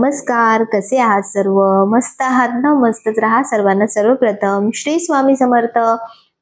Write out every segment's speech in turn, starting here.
नमस्कार, कसे आहात सर्व? मस्त आहात ना? मस्तच राहा. सर्वांना सर्वप्रथम श्री स्वामी समर्थ.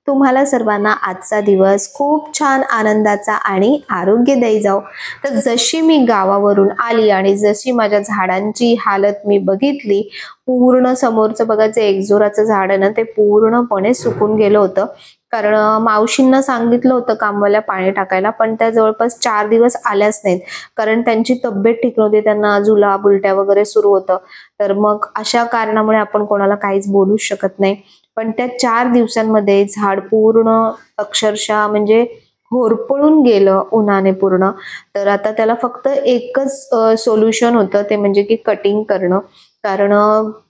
तुम्हाला सर्वांना आजचा दिवस खूप छान आनंदाचा आणि आरोग्यदायी जाओ. तर जशी मी गावावरून आली आणि जशी माझ्या झाडांची हालत मी बघितली, पूर्ण समोरचं बघा जे एकजोराचं झाड आहे ना, ते पूर्णपणे सुकून गेलं होतं. कारण मावशींना सांगितलं होतं कामवाल्या पाणी टाकायला, पण त्या जवळपास 4 दिवस आल्याच नाहीत. कारण त्यांची तब्येत ठीक नव्हती, त्यांना जुलाब, उलट्या वगैरे सुरू होतं. तर मग अशा कारणामुळे आपण कोणाला काहीच बोलूच शकत नाही. पण त्या 4 दिवसांमध्ये झाड पूर्ण अक्षरशः म्हणजे होरपळून गेलं उन्हाने पूर्ण. तर आता त्याला फक्त एकच सोल्युशन होतं, ते म्हणजे की कटिंग करणं. कारण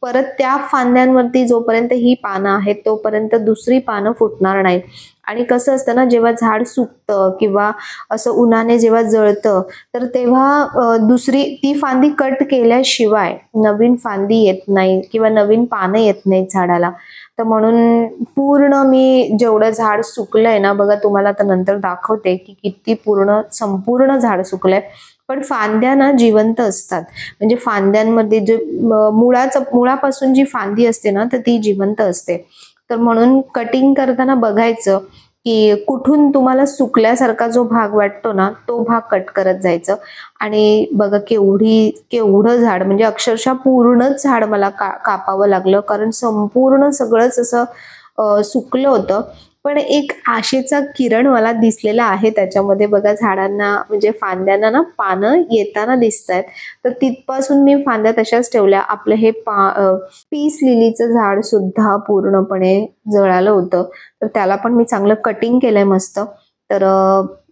परत त्या फांद्यांवरती जोपर्यंत ही पानं आहेत तोपर्यंत दुसरी पानं फुटणार नाहीत. आणि कसं असतं ना, जेव्हा झाड सुकतं किंवा असं उन्हाने जेव्हा जळतं, तर तेव्हा दुसरी ती फांदी कट केल्याशिवाय नवीन फांदी येत नाही किंवा नवीन पानं येत नाहीत झाडाला. तर म्हणून पूर्ण मी जेवढं झाड सुकलंय ना, बघा तुम्हाला आता नंतर दाखवते की किती संपूर्ण झाड सुकलंय. पण फांद्या ना जिवंत असतात. म्हणजे फांद्यांमध्ये जे मुळापासून जी फांदी असते ना, तर ती जिवंत असते. तर म्हणून कटिंग करताना बघायचं की कुठून तुम्हाला सुकल्यासारखा जो भाग वाटतो ना, तो भाग कट करत जायचं. आणि बघा केवढं झाड, म्हणजे अक्षरशः पूर्णच झाड मला कापावं लागलं, कारण संपूर्ण सगळंच असं सुकलं होतं. पण एक आशेचा किरण मला दिसलेला आहे त्याच्यामध्ये. बघा झाडांना म्हणजे फांद्यांना ना पानं येताना दिसतायत. तर तिथपासून मी फांद्या तशाच ठेवल्या. आपलं हे पीस लिलीचं झाड सुद्धा पूर्णपणे जळालं होतं. तर त्याला पण मी चांगलं कटिंग केलंय मस्त. तर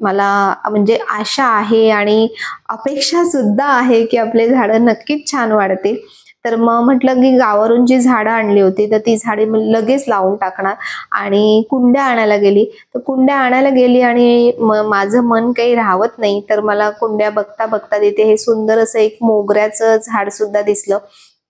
मला म्हणजे आशा आहे आणि अपेक्षा सुद्धा आहे की आपले झाडं नक्कीच छान वाढतील. तर मग म्हटलं की गावावरून जी झाडं आणली होती तर ती झाडे लगेच लावून टाकणार. आणि कुंड्या आणायला गेली. तर कुंड्या आणायला गेली आणि माझं मन काही राहत नाही. तर मला कुंड्या बघता बघता तिथे हे सुंदर असं एक मोगऱ्याचं झाड सुद्धा दिसलं.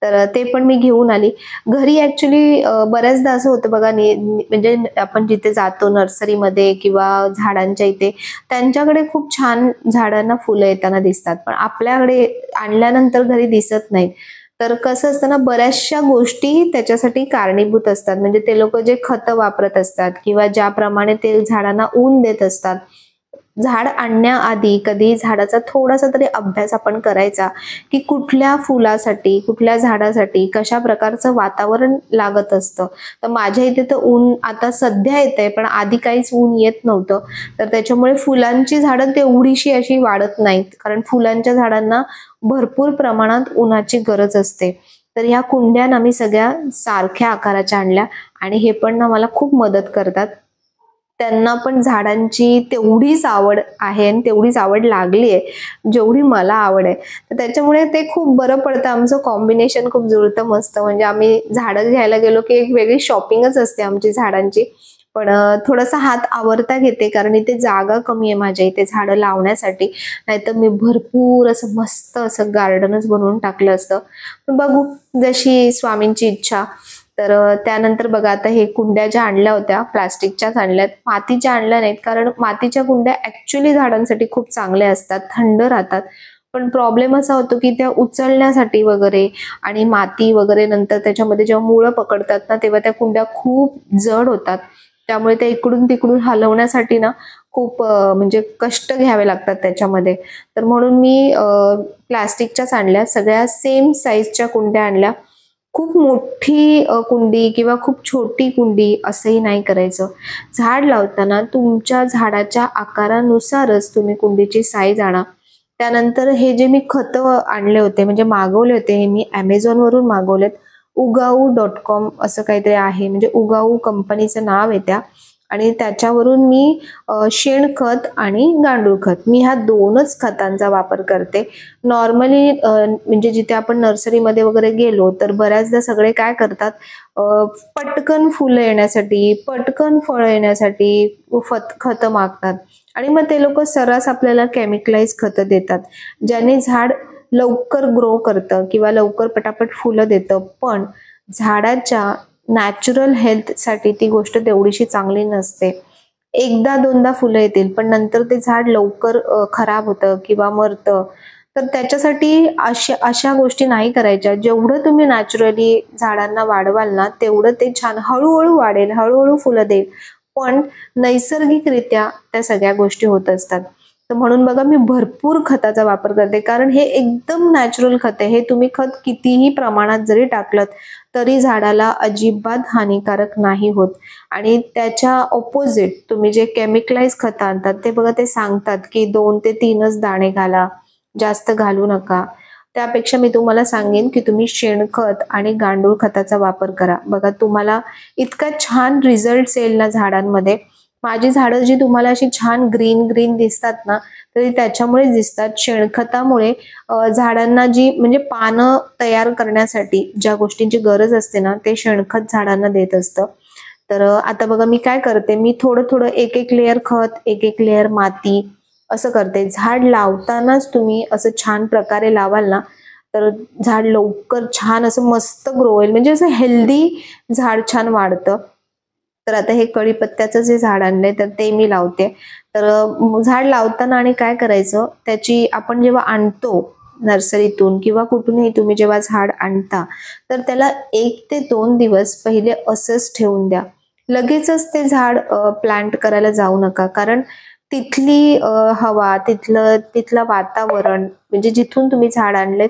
तर ते पण मी घेऊन आली घरी. ऍक्च्युली बऱ्याचदा असं होतं बघा, म्हणजे आपण जिथे जातो नर्सरीमध्ये किंवा झाडांच्या इथे, त्यांच्याकडे खूप छान झाडांना फुलं येताना दिसतात, पण आपल्याकडे आणल्यानंतर घरी दिसत नाहीत. तर कसं असतं ना, बऱ्याचशा गोष्टी त्याच्यासाठी कारणीभूत असतात. म्हणजे ते लोक जे खतं वापरत असतात किंवा ज्याप्रमाणे ते झाडांना ऊन देत असतात. झाड आणण्याआधी कधी झाडाचा थोडासा तरी अभ्यास आपण करायचा, की कुठल्या फुलासाठी, कुठल्या झाडासाठी कशा प्रकारचं वातावरण लागत असतं. तर माझ्या इथे तर ऊन आता सध्या येतंय, पण आधी काहीच ऊन येत नव्हतं. तर त्याच्यामुळे फुलांची झाडं तेवढीशी अशी वाढत नाहीत, कारण फुलांच्या झाडांना भरपूर प्रमाणात उन्हाची गरज असते. तर ह्या कुंड्या ना मी सगळ्या सारख्या आकाराच्या आणल्या आणि हे पण ना मला खूप मदत करतात. त्यांना पण झाडांची तेवढीच आवड आहे आणि तेवढीच आवड लागली आहे जेवढी मला आवड आहे. तर त्याच्यामुळे ते खूप बरं पडतं. आमचं कॉम्बिनेशन खूप जुळतं मस्त. म्हणजे आम्ही झाडं घ्यायला गेलो की एक वेगळी शॉपिंगच असते आमची झाडांची. पण थोडासा हात आवरता घेते, कारण इथे जागा कमी आहे माझ्या इथे झाडं लावण्यासाठी. नाहीतर मी भरपूर असं मस्त असं गार्डनच बनवून टाकलं असतं. पण बघू, जशी स्वामींची इच्छा. तर त्यानंतर बघा, आता हे कुंड्या ज्या आणल्या होत्या प्लास्टिकच्याच आणल्यात, मातीच्या आणल्या नाहीत. कारण मातीच्या कुंड्या ऍक्च्युली झाडांसाठी खूप चांगल्या असतात, थंड राहतात. पण प्रॉब्लेम असा होतो की त्या उचलण्यासाठी वगैरे आणि माती वगैरे नंतर त्याच्यामध्ये जेव्हा मुळं पकडतात ना, तेव्हा त्या कुंड्या खूप जड होतात. त्यामुळे त्या इकडून तिकडून हलवण्यासाठी ना खूप म्हणजे कष्ट घ्यावे लागतात त्याच्यामध्ये. तर म्हणून मी प्लास्टिकच्याच आणल्या, सगळ्या सेम साईजच्या कुंड्या आणल्या. खूप मोठी कुंडी किंवा खूप छोटी कुंडी असंही नाही करायचं. झाड लावताना तुमच्या झाडाच्या आकारानुसारच तुम्ही कुंडीची साईज आणा. त्यानंतर हे जे मी खतं आणले होते, म्हणजे मागवले होते, हे मी Amazonवरून मागवलेत. ugau.com असं काहीतरी आहे, म्हणजे उगाऊ कंपनीचं नाव आहे त्या. आणि त्याच्यावरून मी शेणखत आणि गांडूळ खत, मी ह्या 2च खतांचा वापर करते. नॉर्मली म्हणजे जिथे आपण नर्सरीमध्ये वगैरे गेलो तर बऱ्याचदा सगळे काय करतात, पटकन फुलं येण्यासाठी, पटकन फळं येण्यासाठी खतं मागतात. आणि मग ते लोक सर्रास आपल्याला केमिकलाइज खतं देतात, ज्याने झाड लवकर ग्रो करतं किंवा लवकर पटापट फुलं देतं. पण झाडाच्या नॅचरल हेल्थसाठी ती गोष्ट तेवढीशी चांगली नसते. एकदा दोनदा फुलं येतील, पण नंतर ते झाड लवकर खराब होतं किंवा मरतं. तर त्याच्यासाठी अशा गोष्टी नाही करायच्या. जेवढं तुम्ही नॅचरली झाडांना वाढवाल ना, तेवढं ते छान हळूहळू वाढेल, हळूहळू फुलं देईल. पण नैसर्गिकरित्या त्या सगळ्या गोष्टी होत असतात. तर म्हणून बघा मी भरपूर खताचा वापर करते, कारण हे एकदम नॅचरल खत आहे. हे तुम्ही खत कितीही प्रमाणात जरी टाकलं तरी झाडाला अजिबात हानिकारक नाही होत. आणि त्याच्या ऑपोजिट तुम्ही जे केमिकलाइज खत आणतात ते बघा, ते सांगतात की 2 ते 3च दाणे घाला, जास्त घालू नका. त्यापेक्षा मी तुम्हाला सांगेन की तुम्ही शेणखत आणि गांडूळ खताचा वापर करा. बघा तुम्हाला इतका छान रिझल्ट येईल ना झाडांमध्ये. माझी झाडं जी तुम्हाला अशी छान ग्रीन ग्रीन दिसतात ना, तरी त्याच्यामुळेच दिसतात. शेणखतामुळे झाडांना जी म्हणजे पानं तयार करण्यासाठी ज्या गोष्टींची गरज असते ना, ते शेणखत झाडांना देत असतं. तर आता बघा मी काय करते, मी थोडं थोडं एक एक लेयर खत, एक एक लेयर माती असं करते. झाड लावतानाच तुम्ही असं छान प्रकारे लावाल ना, तर झाड लवकर छान असं मस्त ग्रो होईल. म्हणजे असं हेल्दी झाड छान वाढतं. तर आता हे कढीपत्त्याचं जे झाड आणलंय तर ते मी लावते. तर झाड लावताना आणि काय करायचं, त्याची आपण जेव्हा आणतो नर्सरीतून किंवा कुठूनही तुम्ही जेव्हा झाड आणता, तर त्याला 1 ते 2 दिवस पहिले असंच ठेवून द्या. लगेचच ते झाड प्लांट करायला जाऊ नका, कारण तिथली हवा, तिथलं वातावरण म्हणजे जिथून तुम्ही झाड आणलंय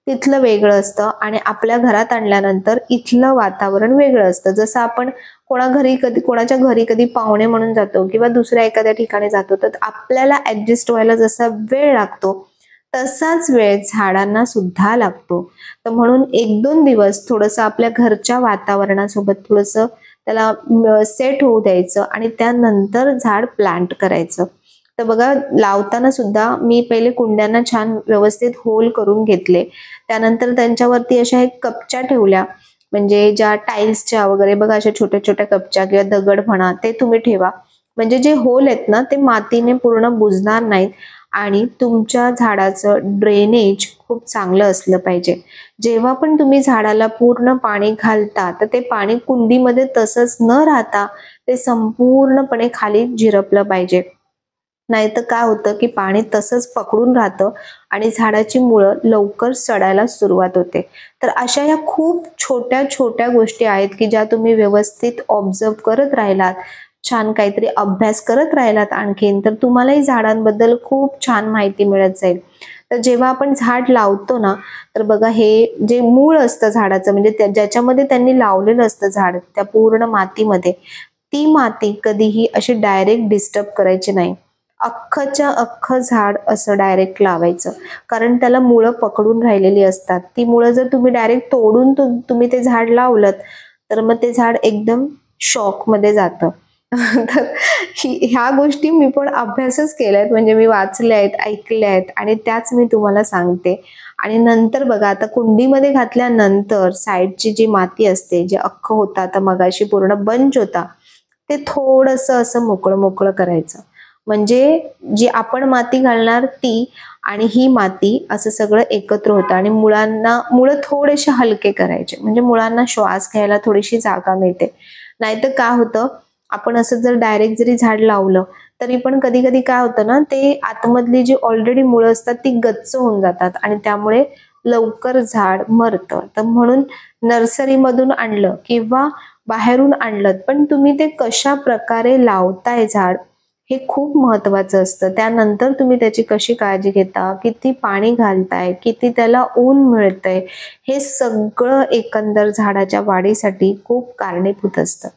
तिथलं वेगळं असतं आणि आपल्या घरात आणल्यानंतर इथलं वातावरण वेगळं असतं. जसं आपण कोणाच्या घरी कधी पाहुणे म्हणून जातो किंवा दुसऱ्या एखाद्या ठिकाणी जातो, तर आपल्याला ऍडजस्ट व्हायला जसा वेळ लागतो तसाच वेळ झाडांना सुद्धा लागतो. तर म्हणून 1-2 दिवस थोडंसं आपल्या घरच्या वातावरणासोबत थोडंसं त्याला सेट होऊ द्यायचं आणि त्यानंतर झाड प्लांट करायचं. तर बघा लावताना सुद्धा मी पहिले कुंड्यांना छान व्यवस्थित होल करून घेतले. त्यानंतर त्यांच्यावरती अशा एक कपच्या ठेवल्या, म्हणजे ज्या टाईल्सच्या वगैरे बघा अशा छोट्या छोट्या कपच्या किंवा दगड म्हणा, ते तुम्ही ठेवा. म्हणजे जे होल आहेत ना, ते मातीने पूर्ण बुजणार नाहीत आणि तुमच्या झाडाचं ड्रेनेज खूप चांगलं असलं पाहिजे. जेव्हा पण तुम्ही झाडाला पूर्ण पाणी घालता, तर ते पाणी कुंडीमध्ये तसंच न राहता ते संपूर्णपणे खाली झिरपलं पाहिजे. नाहीतर काय होतं की पाणी तसंच पकडून राहतं आणि झाडाची मुळं लवकर सडायला सुरुवात होते. तर अशा या खूप छोट्या छोट्या गोष्टी आहेत की ज्या तुम्ही व्यवस्थित ऑब्झर्व करत राहिलात, छान काहीतरी अभ्यास करत राहिलात आणखीन, तर तुम्हालाही झाडांबद्दल खूप छान माहिती मिळत जाईल. तर जेव्हा आपण झाड लावतो ना, तर बघा हे जे मूळ असतं झाडाचं, म्हणजे ज्याच्यामध्ये त्यांनी लावलेलं असतं झाड, त्या पूर्ण मातीमध्ये, ती माती कधीही अशी डायरेक्ट डिस्टर्ब करायची नाही. अख्खच्या अख्खं झाड असं डायरेक्ट लावायचं, कारण त्याला मुळं पकडून राहिलेली असतात. ती मुळं जर तुम्ही डायरेक्ट तोडून तुम्ही ते झाड लावलत, तर मग ते झाड एकदम शॉक मध्ये जातं. तर ह्या गोष्टी मी पण अभ्यासच केल्यात, म्हणजे मी वाचल्या आहेत, ऐकल्या आहेत आणि त्याच मी तुम्हाला सांगते. आणि नंतर बघा आता कुंडीमध्ये घातल्यानंतर साईडची जी माती असते, जे अख्खं होतं आता मगाशी पूर्ण बंच होता, ते थोडंसं असं मोकळं मोकळं करायचं. म्हणजे जी आपण माती घालणार ती आणि ही माती असं सगळं एकत्र होतं आणि मुळं थोडेसे हलके करायचे, म्हणजे मुळांना श्वास घ्यायला थोडीशी जागा मिळते. नाहीतर काय होतं, आपण असं जर डायरेक्ट जरी झाड लावलं तरी पण कधी कधी काय होतं ना, ते आतमधली जी ऑलरेडी मुळं असतात ती गच्च होऊन जातात आणि त्यामुळे लवकर झाड मरतं. तर म्हणून नर्सरीमधून आणलं किंवा बाहेरून आणलं, पण तुम्ही ते कशा प्रकारे लावताय झाड हे खूप महत्वाचं असतं. त्यानंतर तुम्ही त्याची कशी काळजी घेता, किती पाणी घालताय, किती त्याला ऊन मिळतंय, हे सगळं एकंदर झाडाच्या वाढीसाठी खूप कारणीभूत असतं.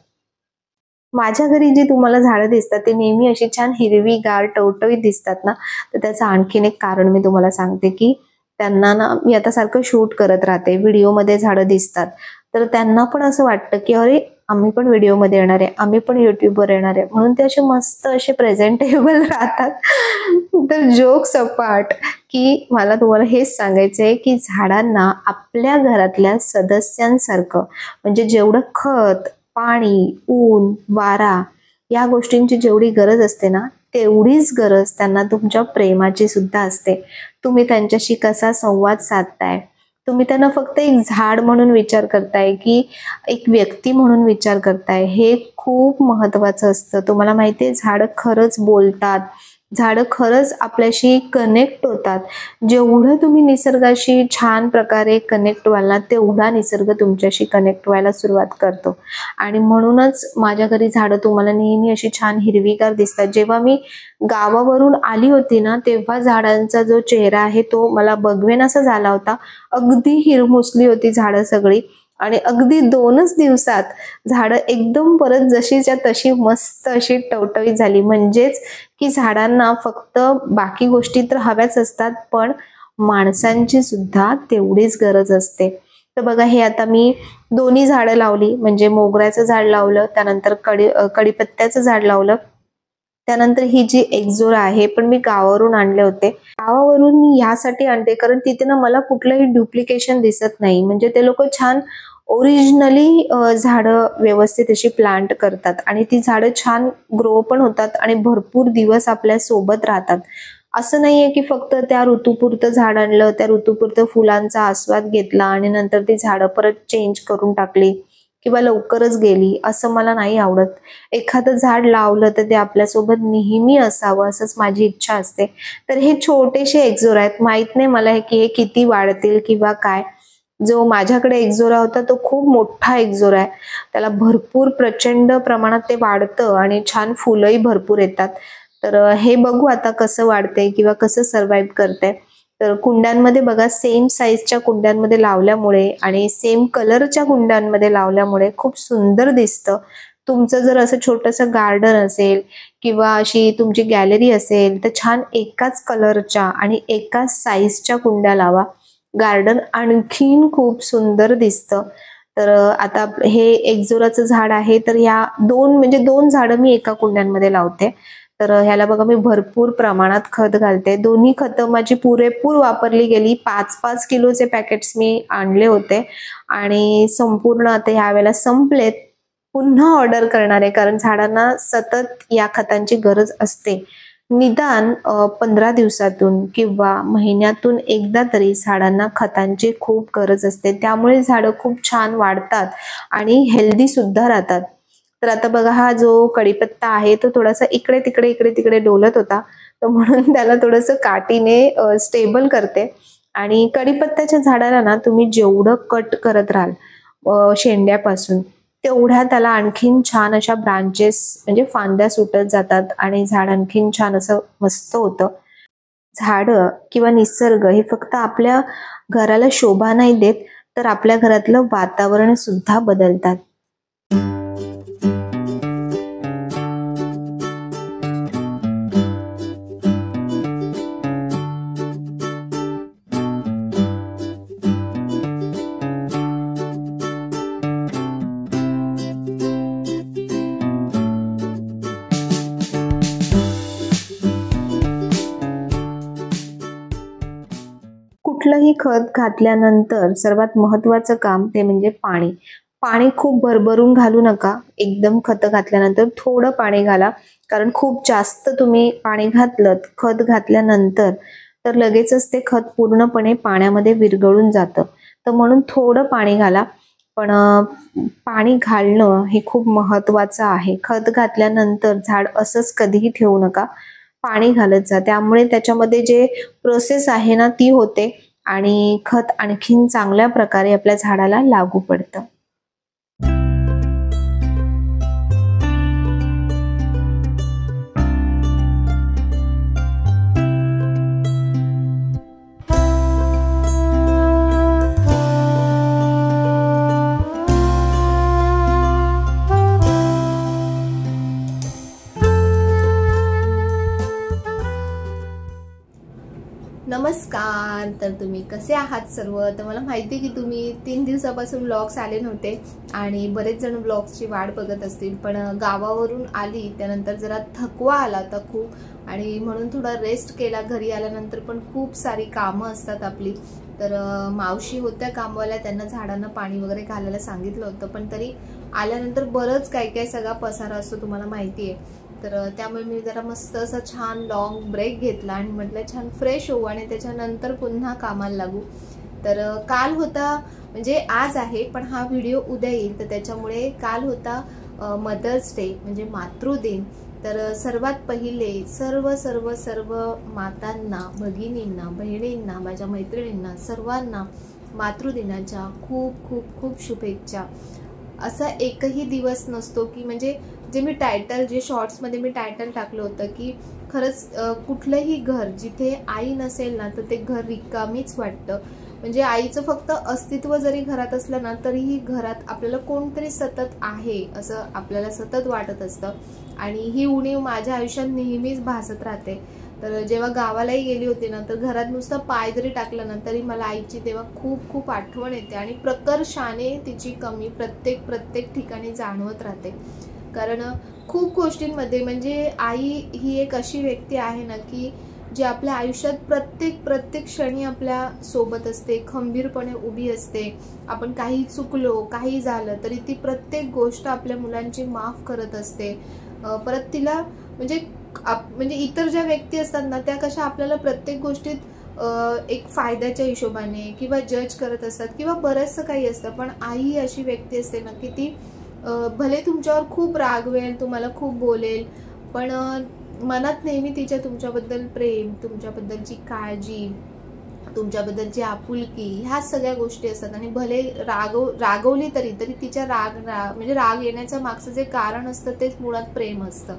माझ्या घरी जी तुम्हाला झाडं दिसतात ती नेहमी अशी छान हिरवीगार टवटवीत दिसतात ना, तर त्याचं आणखीन एक कारण मी तुम्हाला सांगते की त्यांना ना, मी आता सारखं शूट करत राहते, व्हिडिओमध्ये झाडं दिसतात, तर त्यांना पण असं वाटतं की अरे आम्ही पण व्हिडिओमध्ये येणार आहे, आम्ही पण युट्यूबवर येणार आहे, म्हणून ते असे मस्त असे प्रेझेंटेबल राहतात. तर जोक्स अपार्ट, की मला तुम्हाला हेच सांगायचंय की झाडांना आपल्या घरातल्या सदस्यांसारखं, म्हणजे जेवढं खत, पाणी, ऊन, वारा या गोष्टींची जेवढी गरज असते ना, तेवढीच गरज त्यांना तुमच्या प्रेमाची सुद्धा असते. तुम्ही त्यांच्याशी कसा संवाद साधताय, तुम्ही त्यांना फक्त एक झाड म्हणून विचार करताय की एक व्यक्ती म्हणून विचार करताय, हे खूप महत्वाचं असतं. तुम्हाला माहितीये झाडं खरंच बोलतात, झाडं खरंच आपल्याशी कनेक्ट होतात. जेवढं तुम्ही निसर्गाशी छान प्रकारे कनेक्ट व्हाल ना, तेवढा निसर्ग तुमच्याशी कनेक्ट व्हायला सुरुवात करतो. आणि म्हणूनच माझ्या घरी झाडं तुम्हाला नेहमी अशी छान हिरवीगार दिसतात. जेव्हा मी गावावरून आली होती ना, तेव्हा झाडांचा जो चेहरा आहे तो मला बघवेनासा झाला होता. अगदी हिरमुसली होती झाडं सगळी आणि अगदी 2च दिवसात झाडं एकदम परत जशीच्या तशी मस्त अशी टवटवीत झाली. म्हणजेच की झाडांना फक्त बाकी गोष्टी तर हव्याच असतात, पण माणसांची सुद्धा तेवढीच गरज असते. तर बघा, हे आता मी दोन्ही झाडं लावली, म्हणजे मोगऱ्याचं झाड लावलं, त्यानंतर कडीपत्त्याचं झाड लावलं, त्यानंतर ही जी एक्झोरा आहे पण मी गावावरून आणले होते. गावावरून मी यासाठी आणते कारण तिथे ना मला कुठलंही डुप्लिकेशन दिसत नाही. म्हणजे ते लोक छान ओरिजिनली झाडं व्यवस्थित अशी प्लांट करतात आणि ती झाडं छान ग्रो पण होतात आणि भरपूर दिवस आपल्या सोबत राहतात. असं नाहीये की फक्त त्या ऋतूपुरतं झाड आणलं, त्या ऋतूपुरतं फुलांचा आस्वाद घेतला आणि नंतर ती झाडं परत चेंज करून टाकली किंवा लवकरच गेली, असं मला नाही आवडत. एखादं झाड लावलं तर ते आपल्यासोबत नेहमी असावं, असंच माझी इच्छा असते. तर हे छोटेसे एक्झोरा आहेत. माहित नाही मला की हे किती वाढतील किंवा काय. जो माझ्याकडे एक्झोरा होता तो खूप मोठा एक्झोरा आहे. त्याला भरपूर प्रचंड प्रमाणात ते वाढतं आणि छान फुलंही भरपूर येतात. तर हे बघू आता कसं वाढतंय किंवा कसं सर्व्हाइव्ह करतंय. तर कुंड्यांमध्ये बघा, सेम साईजच्या कुंड्यांमध्ये लावल्यामुळे आणि सेम कलरच्या कुंड्यांमध्ये लावल्यामुळे खूप सुंदर दिसतं. तुमचं जर असं छोटंसं गार्डन असेल किंवा अशी तुमची गॅलरी असेल तर छान एकाच कलरच्या आणि एकाच साईजच्या कुंड्या लावा. गार्डन आणखीन खूप सुंदर दिसतं. तर आता हे एक्झोराचं झाड आहे, तर या दोन झाडं मी एका कुंड्यांमध्ये लावते. तर ह्याला बघा मी भरपूर प्रमाणात खत घालते. दोन्ही खतं माझी पुरेपूर वापरली गेली. 5-5 किलोचे पॅकेट्स मी आणले होते आणि संपूर्ण आता ह्यावेळेला संपलेत. पुन्हा ऑर्डर करणार आहे कारण झाडांना सतत या खतांची गरज असते. निदान 15 दिवसातून किंवा महिन्यातून एकदा तरी झाडांना खतांची खूप गरज असते. त्यामुळे झाडं खूप छान वाढतात आणि हेल्दी सुद्धा राहतात. तर आता बघा, हा जो कढीपत्ता आहे तो थोडासा इकडे तिकडे डोलत होता, तर म्हणून त्याला थोडंसं काठीने स्टेबल करते. आणि कढीपत्त्याच्या झाडाला ना तुम्ही जेवढं कट करत राहाल शेंड्यापासून, तेवढ्या त्याला आणखीन छान अशा ब्रांचेस म्हणजे फांद्या सुटत जातात आणि झाड आणखीन छान असं मस्त होतं. झाडं किंवा निसर्ग हे फक्त आपल्या घराला शोभा नाही देत, तर आपल्या घरातलं वातावरण सुद्धा बदलतात. कुठलंही खत घातल्यानंतर सर्वात महत्वाचं काम ते म्हणजे पाणी. पाणी खूप भरभरून घालू नका. एकदम खत घातल्यानंतर थोडं पाणी घाला, कारण खूप जास्त तुम्ही पाणी घातलं खत घातल्यानंतर तर लगेचच ते खत पूर्णपणे पाण्यामध्ये विरघळून जातं. तर म्हणून थोडं पाणी घाला. पण पाणी घालणं हे खूप महत्वाचं आहे. खत घातल्यानंतर झाड असंच कधीही ठेवू नका, पाणी घालत जा. त्यामुळे त्याच्यामध्ये जे प्रोसेस आहे ना ती होते आणि खत आणखीन चांगल्या प्रकारे आपल्या झाडाला लागू पडतं. नमस्कार. तर तुम्ही कसे आहात सर्व? तर मला माहिती की तुम्ही 3 दिवसापासून व्लॉग्स आले नव्हते आणि बरेच जण व्लॉग्सची वाट बघत असतील. पण गावावरून आली त्यानंतर जरा थकवा आला होता खूप आणि म्हणून थोडा रेस्ट केला. घरी आल्यानंतर पण खूप सारी कामं असतात आपली. तर मावशी होत्या कामवाल्या, त्यांना झाडांना पाणी वगैरे घालायला सांगितलं होतं, पण तरी आल्यानंतर बरंच काय सगळा पसारा असतो तुम्हाला माहिती आहे. तर त्यामुळे मी जरा मस्त असं छान लॉंग ब्रेक घेतला आणि म्हटलं छान फ्रेश होऊ आणि त्याच्यानंतर पुन्हा कामाला लागू. तर काल होता, म्हणजे आज आहे पण हा व्हिडिओ उद्या येईल, तर त्याच्यामुळे काल होता मदर्स डे म्हणजे मातृदिन. तर सर्वात पहिले सर्व सर्व सर्व मातांना, भगिनींना, बहिणींना, माझ्या मैत्रिणींना सर्वांना मातृदिनाच्या खूप खूप खूप शुभेच्छा। असा एकही दिवस नसतो की म्हणजे जे मी टायटल, जे शॉर्ट्समध्ये मी टायटल टाकलं होतं की खरंच कुठलंही घर जिथे आई नसेल ना तर ते घर रिकामीच वाटतं। म्हणजे आईचं फक्त अस्तित्व जरी घरात असलं ना तरीही घरात आपल्याला कोणतरी सतत आहे असं आपल्याला सतत वाटत असतं। आणि ही उणीव माझ्या आयुष्यात नेहमीच भासत राहते। तर जेव्हा गावालाही गेली होती ना तर घरात नुसतं पाय जरी टाकलं ना तरी मला आईची तेव्हा खूप खूप आठवण येते आणि प्रकर्षाने तिची कमी प्रत्येक ठिकाणी जाणवत राहते। कारण खूप गोष्टींमध्ये म्हणजे आई ही एक अशी व्यक्ती आहे ना की जी आपल्या आयुष्यात प्रत्येक क्षणी आपल्या सोबत असते, खंबीरपणे उभी असते। आपण काही चुकलो, काही झालं तरी ती प्रत्येक गोष्ट आपल्या मुलांची माफ करत असते। परत तिला म्हणजे इतर ज्या व्यक्ती असतात ना त्या कशा आपल्याला प्रत्येक गोष्टीत एक फायद्याच्या हिशोबाने किंवा जज करत असतात किंवा बरंचसं काही असतं, पण आई ही अशी व्यक्ती असते ना की ती भले तुमच्यावर खूप रागवेल, तुम्हाला खूप बोलेल, पण मनात नेहमी तिच्या तुमच्याबद्दल प्रेम, तुमच्याबद्दलची काळजी, तुमच्याबद्दलची आपुलकी ह्या सगळ्या गोष्टी असतात। आणि भले रागवली तरी तिच्या म्हणजे राग येण्याच्या मागचं जे कारण असतं तेच मुळात प्रेम असतं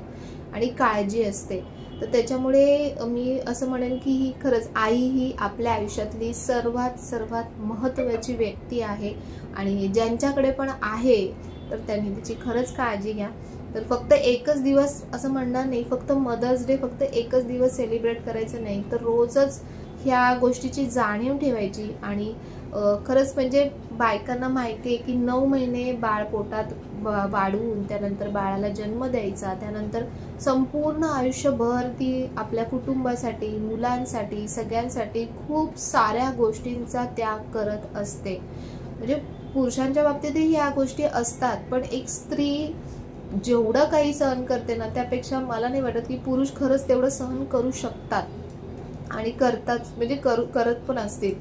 आणि काळजी असते। तर त्याच्यामुळे मी असं म्हणेन की ही खरंच आई ही आपल्या आयुष्यातली सर्वात महत्त्वाची व्यक्ती आहे आणि ज्यांच्याकडे पण आहे तर त्यांनी तिची खरंच काळजी घ्या। तर फक्त एकच दिवस असं म्हणणार नाही, फक्त मदर्स डे फक्त एकच दिवस सेलिब्रेट करायचं नाही, तर रोजच ह्या गोष्टीची जाणीव ठेवायची। आणि खरंच म्हणजे बायकांना माहिती आहे की 9 महिने बाळ पोटात वाढवून त्यानंतर बाळाला जन्म द्यायचा, त्यानंतर संपूर्ण आयुष्यभर ती आपल्या कुटुंबासाठी, मुलांसाठी, सगळ्यांसाठी खूप साऱ्या गोष्टींचा त्याग करत असते। म्हणजे पुरुषांच्या बाबतीतही ह्या गोष्टी असतात, पण एक स्त्री जेवढं काही सहन करते ना त्यापेक्षा मला नाही वाटत की पुरुष खरंच तेवढं सहन करू शकतात आणि करतात, म्हणजे करत पण असतील।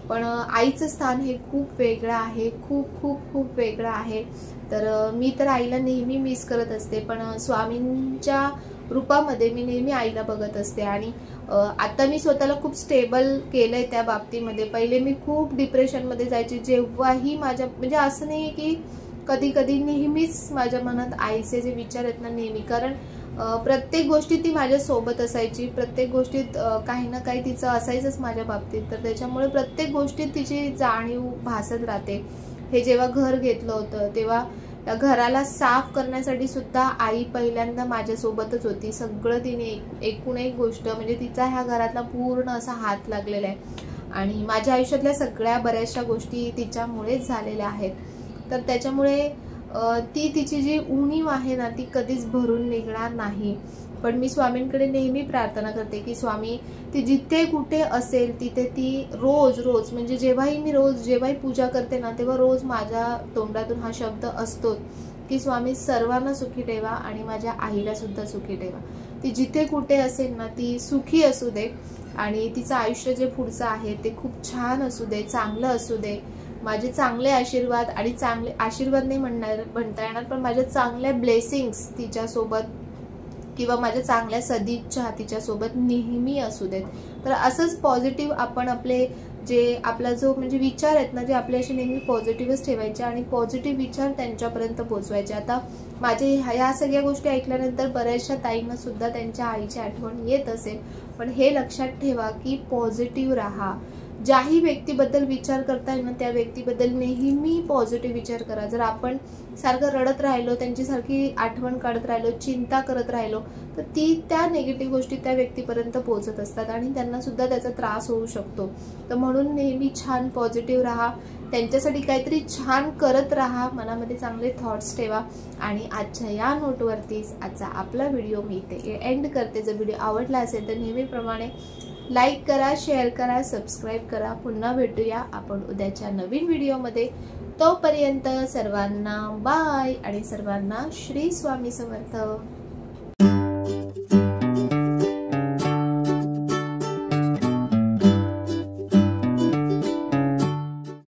पण आईचं स्थान हे खूप वेगळं आहे, खूप वेगळं आहे। तर मी तर आईला नेहमी मिस करत असते, पण स्वामींच्या रूपामध्ये मी नेहमी आईला बघत असते। आणि आता मी स्वतःला खूप स्टेबल केलंय त्या बाबतीमध्ये। पहिले मी खूप डिप्रेशनमध्ये जायचे, जेव्हाही माझ्या म्हणजे असं नाही की कधी नेहमीच माझ्या मनात आईचे जे विचार आहेत ना नेहमी, कारण प्रत्येक गोष्टीत ती माझ्या सोबत असायची, प्रत्येक गोष्टीत काही ना काही तिचं असायचंच माझ्या बाबतीत। तर त्याच्यामुळे प्रत्येक गोष्टीत तिची जाणीव भासत राहते। हे जेव्हा घर घेतलं होतं तेव्हा त्या घराला साफ करण्यासाठी सुद्धा आई पहिल्यांदा माझ्यासोबतच होती। सगळं तिने एकूण एक गोष्ट म्हणजे तिचा ह्या घरातला पूर्ण असा हात लागलेला आहे आणि माझ्या आयुष्यातल्या सगळ्या बऱ्याचशा गोष्टी तिच्यामुळेच झालेल्या आहेत। तर त्याच्यामुळे ती तिची जी उणीव आहे ना ती कधीच भरून निघणार नाही। पण मी स्वामींकडे नेहमी प्रार्थना करते की स्वामी ती जिथे कुठे असेल तिथे ती रोज म्हणजे जेव्हाही पूजा करते ना तेव्हा रोज माझ्या तोंडातून हा शब्द असतो की स्वामी सर्वांना सुखी ठेवा आणि माझ्या आईला सुद्धा सुखी ठेवा। ती जिथे कुठे असेल ना ती सुखी असू दे आणि तिचं आयुष्य जे पुढचं आहे ते खूप छान असू दे, चांगलं असू दे। माझे चांगले आशीर्वाद आणि चांगले आशीर्वाद नाही म्हणता येणार, पण माझ्या चांगल्या ब्लेसिंग्स तिच्यासोबत किंवा माझ्या चांगल्या सदिच्छा तिच्यासोबत नेहमी असू देत। तर असंच पॉझिटिव्ह आपण आपला जो म्हणजे विचार आहेत ना जे आपले असे नेहमी पॉझिटिव्हच ठेवायचे आणि पॉझिटिव्ह विचार त्यांच्यापर्यंत पोहोचवायचे। आता माझे ह्या सगळ्या गोष्टी ऐकल्यानंतर बऱ्याचशा ताईंना सुद्धा त्यांच्या आईची आठवण येत असेल, पण हे लक्षात ठेवा की पॉझिटिव्ह राहा। ज्याही व्यक्तीबद्दल विचार करताय ना त्या व्यक्तीबद्दल नेहमी पॉझिटिव्ह विचार करा। जर आपण सारखं रडत राहिलो, त्यांची सारखी आठवण काढत राहिलो, चिंता करत राहिलो तर त्या नेगेटिव्ह गोष्टी त्या व्यक्तीपर्यंत पोहोचत असतात आणि त्यांना सुद्धा त्याचा त्रास होऊ शकतो। तर म्हणून नेहमी छान पॉझिटिव्ह राहा, त्यांच्यासाठी काहीतरी छान करत राहा, मनामध्ये चांगले थॉट्स ठेवा। आणि आजच्या या नोटवरतीच आजचा आपला व्हिडिओ मी इथे एंड करते। जर व्हिडिओ आवडला असेल तर नेहमीप्रमाणे लाईक करा, शेअर करा, सबस्क्राईब करा। पुन्हा भेटूया आपण उद्याच्या नवीन व्हिडिओमध्ये। तोपर्यंत सर्वांना बाय आणि सर्वांना श्री स्वामी समर्थ।